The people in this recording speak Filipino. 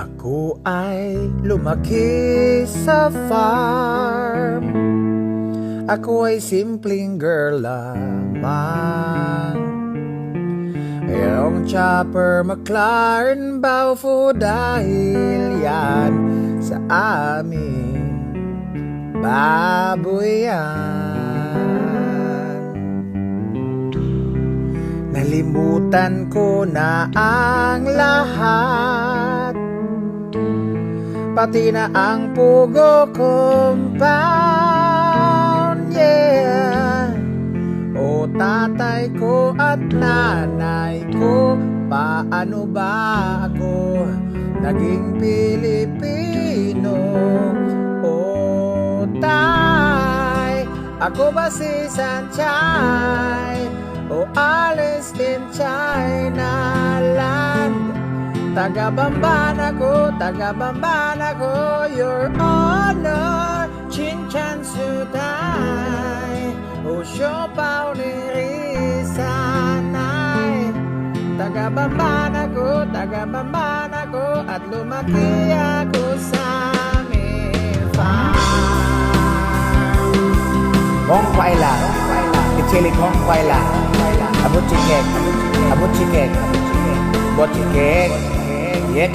Ako ay lumaki sa farm. Ako ay simpleng girl lamang. Mayroong chopper, McLaren, Baufo dahil yan sa amin baboy yan. Nalimutan ko na ang lahat, pati na ang pugo compound, yeah. O tatay ko at nanay ko, paano ba ako naging Pilipino? O tay, ako ba si Sanchay o Alice in China Land? Taga-Bamban ako, Your Honor, Chinchan Suday, o Siopaw ni Risanay. Taga-Bamban ako, at lumaki ako sa aming farm. Hong Kwai La, Kichilik Hong Kwai La, Abot Chikek, Bot Chikek, Yek.